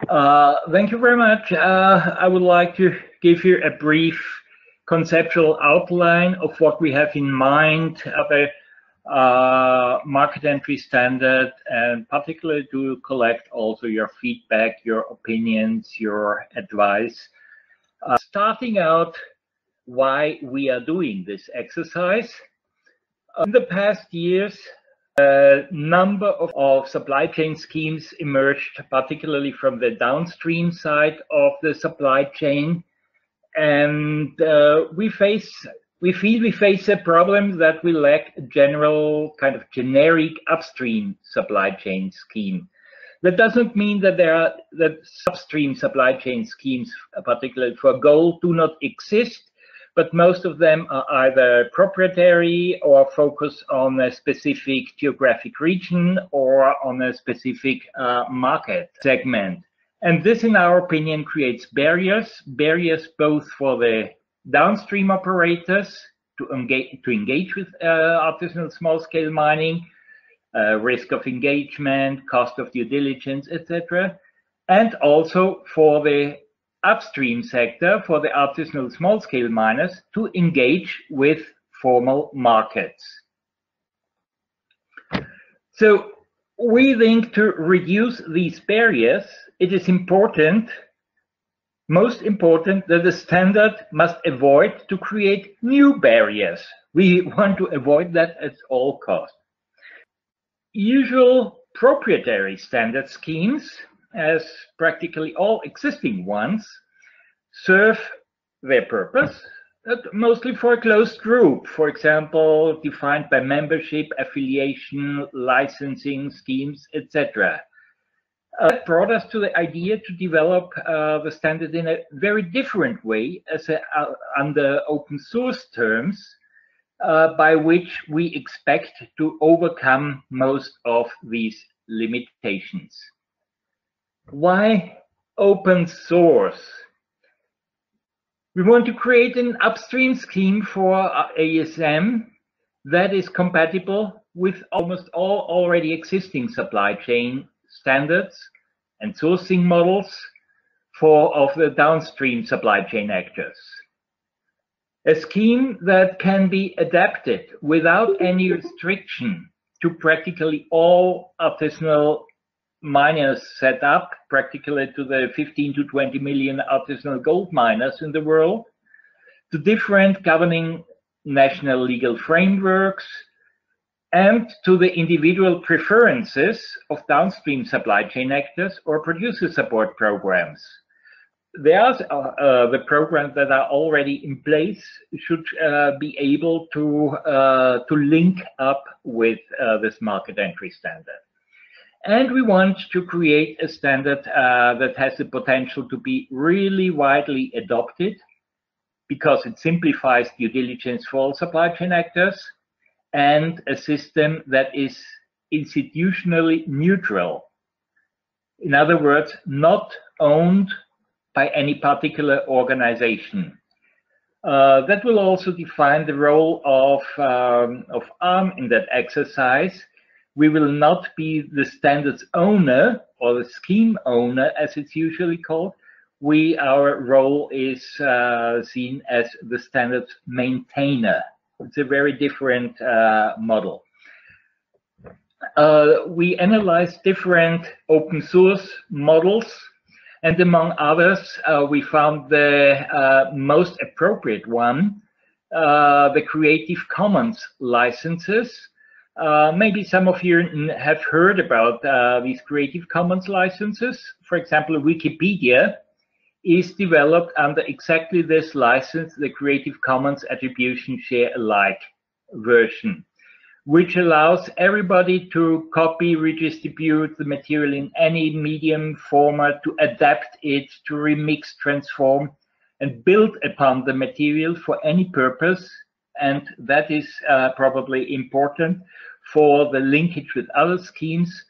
Thank you very much. I would like to give you a brief conceptual outline of what we have in mind of a market entry standard, and particularly to collect also your feedback, your opinions, your advice. Starting out why we are doing this exercise. In the past years, a number of supply chain schemes emerged, particularly from the downstream side of the supply chain. And we feel we face a problem that we lack a general kind of generic upstream supply chain scheme. That doesn't mean that that upstream supply chain schemes, particularly for gold, do not exist, but most of them are either proprietary or focus on a specific geographic region or on a specific market segment. And this, in our opinion, creates barriers both for the downstream operators to engage with artisanal small-scale mining, risk of engagement, cost of due diligence, etc., and also for the upstream sector, for the artisanal small-scale miners to engage with formal markets. So we think to reduce these barriers, it is important, most important, that the standard must avoid to create new barriers. We want to avoid that at all costs. Usual proprietary standard schemes, as practically all existing ones, serve their purpose, mostly for a closed group, for example, defined by membership, affiliation, licensing schemes, etc. That brought us to the idea to develop the standard in a very different way, as under open source terms, by which we expect to overcome most of these limitations. Why open source? We want to create an upstream scheme for ASM that is compatible with almost all already existing supply chain standards and sourcing models of the downstream supply chain actors. A scheme that can be adapted without any restriction to practically all artisanal miners set up, practically to the 15 to 20 million artisanal gold miners in the world, to different governing national legal frameworks, and to the individual preferences of downstream supply chain actors or producer support programs. The programs that are already in place should be able to link up with this market entry standard. And we want to create a standard that has the potential to be really widely adopted because it simplifies due diligence for all supply chain actors, and a system that is institutionally neutral. In other words, not owned by any particular organization. That will also define the role of ARM in that exercise. We will not be the standards owner or the scheme owner, as it's usually called. Our role is seen as the standards maintainer. It's a very different model. We analyzed different open source models, and among others, we found the most appropriate one, the Creative Commons licenses. Maybe some of you have heard about these Creative Commons licenses. For example, Wikipedia is developed under exactly this license, the Creative Commons Attribution Share Alike version, which allows everybody to copy, redistribute the material in any medium format, to adapt it, to remix, transform, and build upon the material for any purpose. And that is probably important for the linkage with other schemes,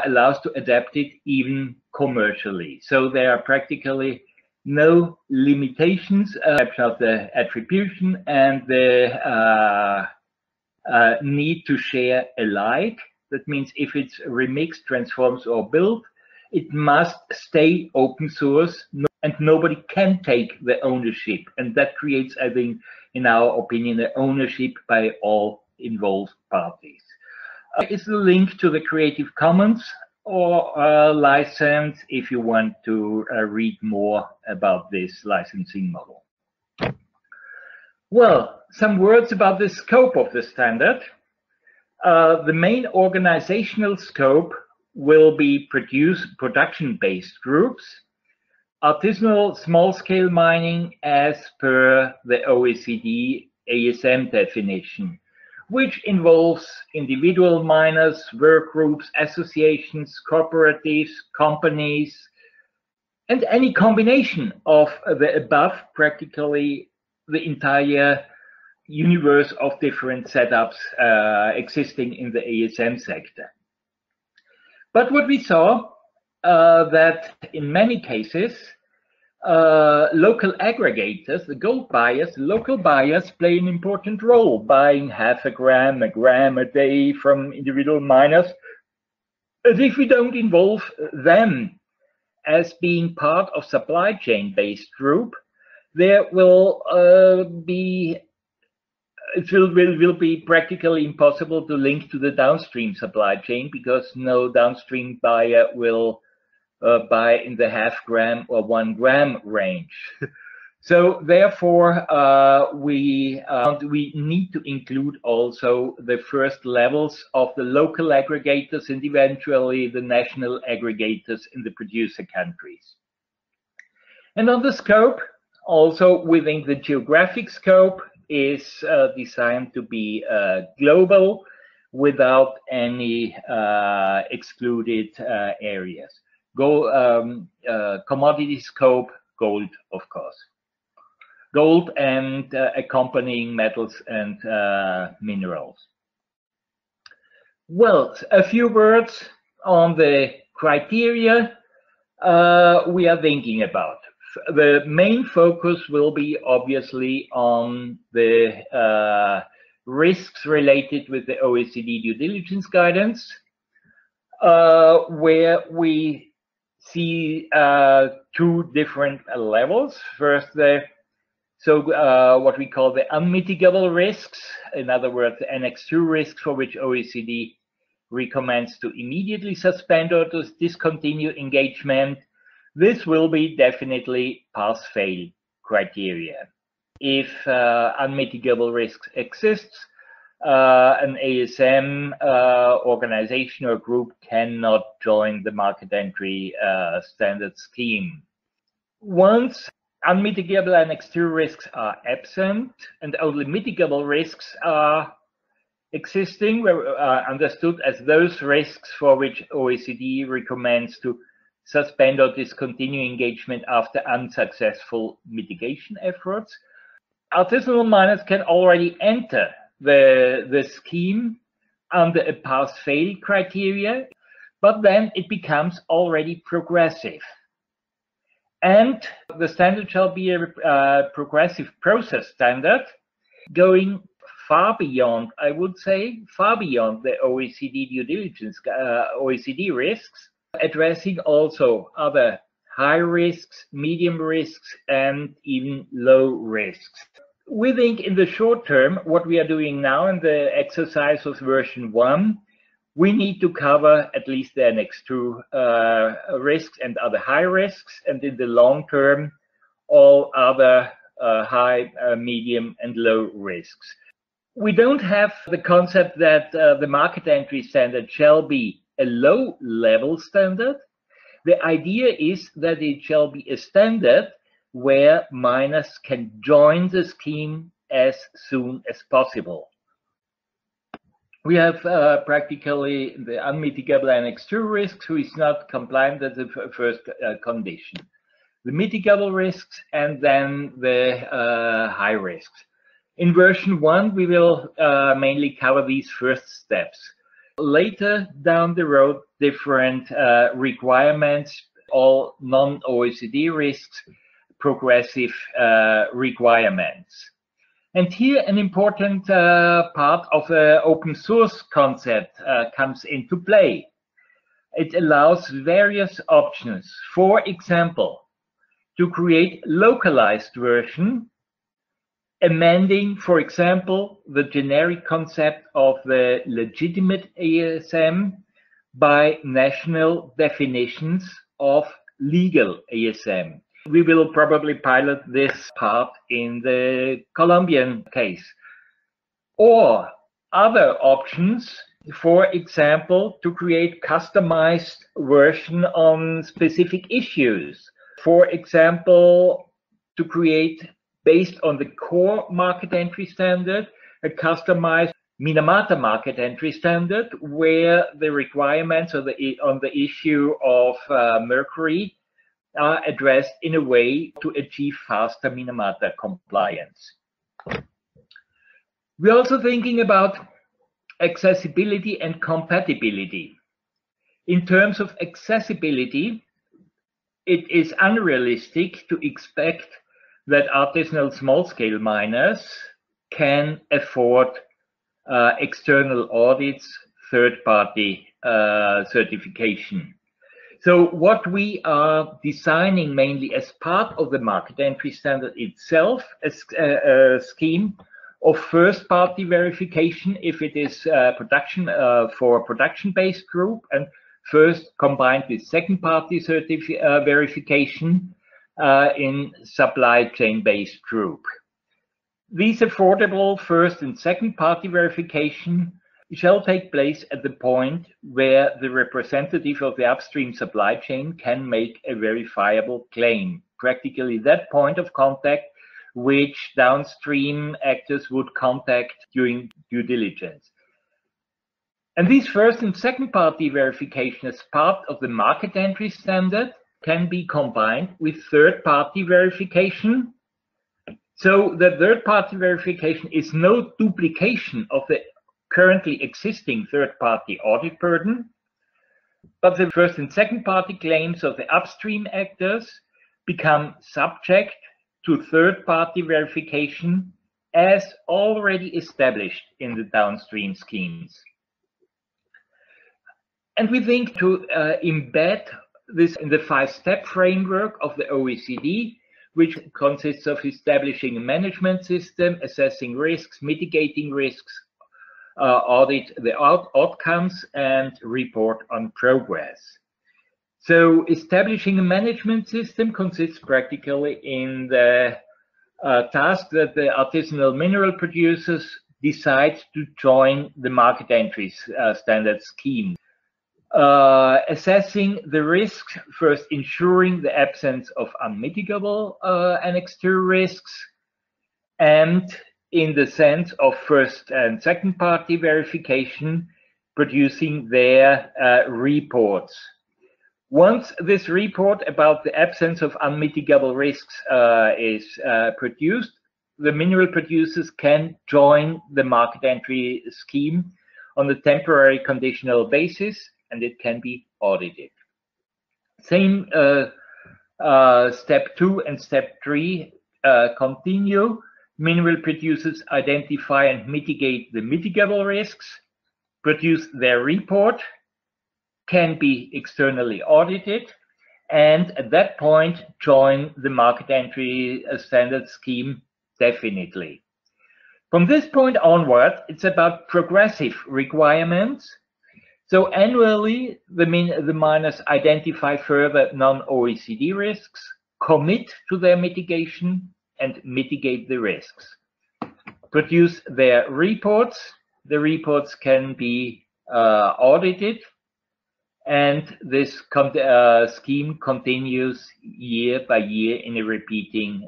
allows to adapt it even commercially. So there are practically no limitations except of the attribution and the need to share alike. That means if it's remixed, transforms, or built, it must stay open source, and nobody can take the ownership. And that creates, I think, in our opinion, the ownership by all involved parties. Is the link to the Creative Commons or license if you want to read more about this licensing model. Well, some words about the scope of the standard. The main organizational scope will be production-based groups, artisanal small-scale mining as per the OECD ASM definition, which involves individual miners, work groups, associations, cooperatives, companies, and any combination of the above, practically the entire universe of different setups existing in the ASM sector. But what we saw that in many cases, local aggregators, the gold buyers, local buyers play an important role, buying half a gram a day from individual miners. As if we don't involve them as being part of supply chain based group, there will be it will be practically impossible to link to the downstream supply chain, because no downstream buyer will buy in the half gram or 1 gram range. So therefore, we need to include also the first levels of the local aggregators and eventually the national aggregators in the producer countries. And on the scope, also within the geographic scope, is designed to be global without any excluded areas. Commodity scope, gold, of course. Gold and accompanying metals and minerals. Well, a few words on the criteria we are thinking about. The main focus will be obviously on the risks related with the OECD due diligence guidance, where we see 2 different levels. First, what we call the unmitigable risks, in other words, the Annex 2 risks, for which OECD recommends to immediately suspend or to discontinue engagement. This will be definitely pass-fail criteria. If unmitigable risks exists, an ASM organization or group cannot join the market entry standard scheme. Once unmitigable Annex 2 risks are absent and only mitigable risks are existing, understood as those risks for which OECD recommends to suspend or discontinue engagement after unsuccessful mitigation efforts, artisanal miners can already enter the scheme under a pass-fail criteria, but then it becomes already progressive. And the standard shall be a progressive process standard, going far beyond, I would say, far beyond the OECD due diligence, OECD risks, addressing also other high risks, medium risks, and even low risks. We think in the short term, what we are doing now in the exercise of version 1, we need to cover at least the Annex 2 risks and other high risks, and in the long term, all other high, medium, and low risks. We don't have the concept that the market entry standard shall be a low-level standard. The idea is that it shall be a standard where miners can join the scheme as soon as possible. We have practically the unmitigable Annex 2 risks, who is not compliant as the first condition. The mitigable risks and then the high risks. In version 1, we will mainly cover these first steps. Later down the road, different requirements, all non-OECD risks, progressive requirements. And here an important part of the open source concept comes into play. it allows various options. For example, to create localized version, amending, for example, the generic concept of the legitimate ASM by national definitions of legal ASM. We will probably pilot this part in the Colombian case. Or other options, for example, to create customized version on specific issues. For example, to create, based on the core market entry standard, a customized Minamata market entry standard where the requirements on the issue of mercury are addressed in a way to achieve faster Minamata compliance. We're also thinking about accessibility and compatibility. In terms of accessibility, it is unrealistic to expect that artisanal small-scale miners can afford external audits, third-party certification. So what we are designing mainly as part of the market entry standard itself, a scheme of first-party verification if it is production for production-based group, and first combined with second-party verification in supply chain-based group. These affordable first and second-party verification shall take place at the point where the representative of the upstream supply chain can make a verifiable claim, practically that point of contact which downstream actors would contact during due diligence. And these first and second party verification as part of the market entry standard can be combined with third party verification. So the third party verification is no duplication of the currently existing third party audit burden, but the first and second party claims of the upstream actors become subject to third party verification as already established in the downstream schemes. And we think to embed this in the 5-step framework of the OECD, which consists of establishing a management system, assessing risks, mitigating risks, audit the outcomes, and report on progress. So establishing a management system consists practically in the task that the artisanal mineral producers decide to join the market entry standard scheme. Assessing the risks, first ensuring the absence of unmitigable annexed risks, and in the sense of first and second party verification, producing their reports. Once this report about the absence of unmitigable risks is produced, the mineral producers can join the market entry scheme on a temporary conditional basis, and it can be audited. Same step 2 and step 3 continue. Mineral producers identify and mitigate the mitigable risks, produce their report, can be externally audited, and at that point join the market entry standard scheme definitely. From this point onward, it's about progressive requirements. So annually, the miners identify further non-OECD risks, commit to their mitigation, and mitigate the risks. Produce their reports. The reports can be audited, and this scheme continues year by year in a repeating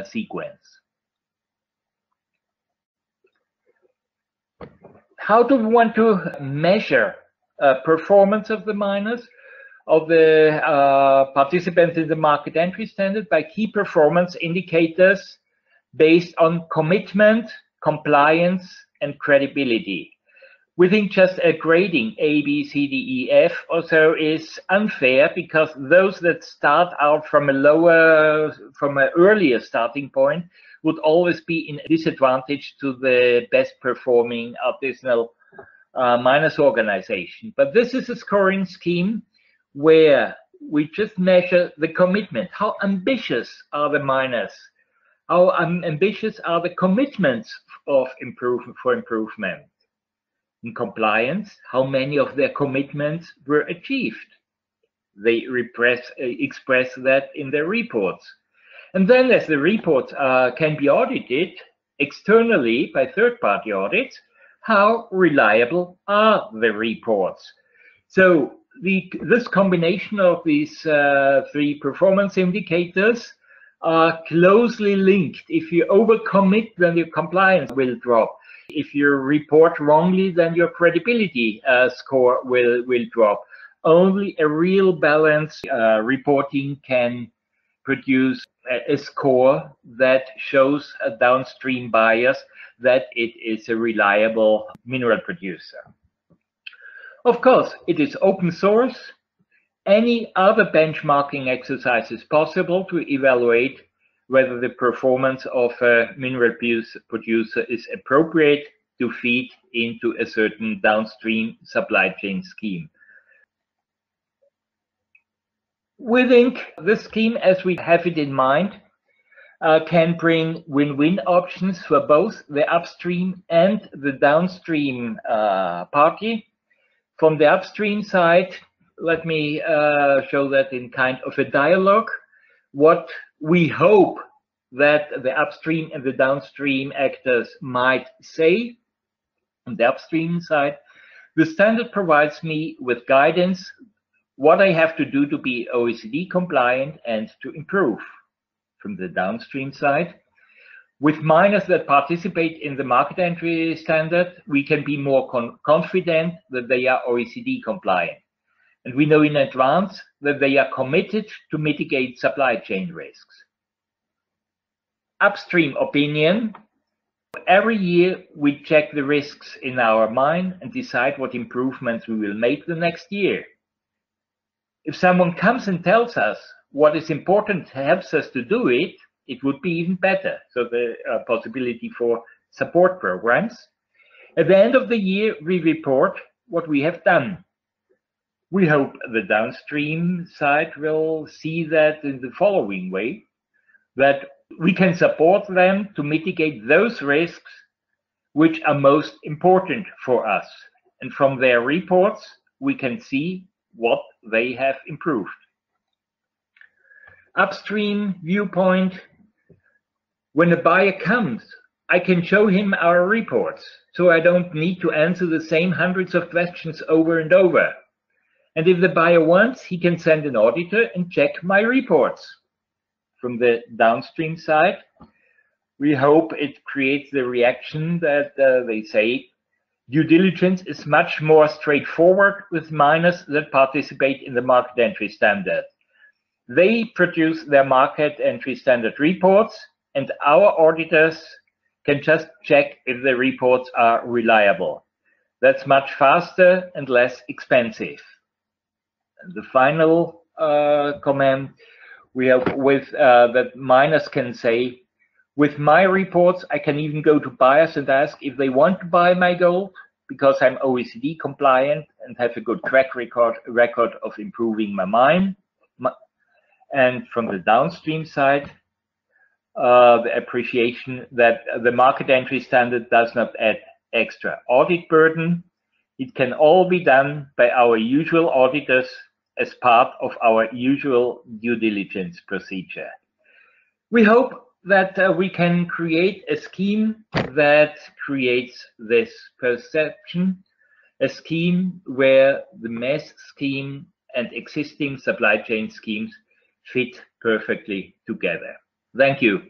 sequence. How do we want to measure performance of the miners, of the participants in the market entry standard? By key performance indicators based on commitment, compliance, and credibility. We think just a grading A, B, C, D, E, F also is unfair, because those that start out from an earlier starting point would always be in a disadvantage to the best performing artisanal miners organization. But this is a scoring scheme where we just measure the commitment. How ambitious are the miners? How ambitious are the commitments of improvement? In compliance, how many of their commitments were achieved? They express that in their reports. And then as the reports can be audited externally by third-party audits, how reliable are the reports? So this combination of these three performance indicators are closely linked. If you overcommit, then your compliance will drop. If you report wrongly, then your credibility score will drop. Only a real balanced reporting can produce a score that shows a downstream buyers that it is a reliable mineral producer. Of course, it is open source. Any other benchmarking exercise is possible to evaluate whether the performance of a mineral producer is appropriate to feed into a certain downstream supply chain scheme. We think this scheme, as we have it in mind, can bring win-win options for both the upstream and the downstream party. From the upstream side, let me show that in kind of a dialogue. What we hope that the upstream and the downstream actors might say on the upstream side, the standard provides me with guidance what I have to do to be OECD compliant and to improve. From the downstream side, with miners that participate in the market entry standard, we can be more confident that they are OECD compliant. And we know in advance that they are committed to mitigate supply chain risks. Upstream opinion. Every year we check the risks in our mine and decide what improvements we will make the next year. If someone comes and tells us what is important, helps us to do it, it would be even better. So the possibility for support programs. At the end of the year, we report what we have done. We hope the downstream side will see that in the following way, that we can support them to mitigate those risks which are most important for us. And from their reports, we can see what they have improved. Upstream viewpoint. When a buyer comes, I can show him our reports, so I don't need to answer the same hundreds of questions over and over. And if the buyer wants, he can send an auditor and check my reports. From the downstream side, we hope it creates the reaction that they say, due diligence is much more straightforward with miners that participate in the market entry standard. They produce their market entry standard reports, and our auditors can just check if the reports are reliable. That's much faster and less expensive. And the final comment we have with that miners can say, with my reports, I can even go to buyers and ask if they want to buy my gold because I'm OECD compliant and have a good track record of improving my mine. And from the downstream side, the appreciation that the market entry standard does not add extra audit burden. It can all be done by our usual auditors as part of our usual due diligence procedure. We hope that we can create a scheme that creates this perception, a scheme where the MES scheme and existing supply chain schemes fit perfectly together. Thank you.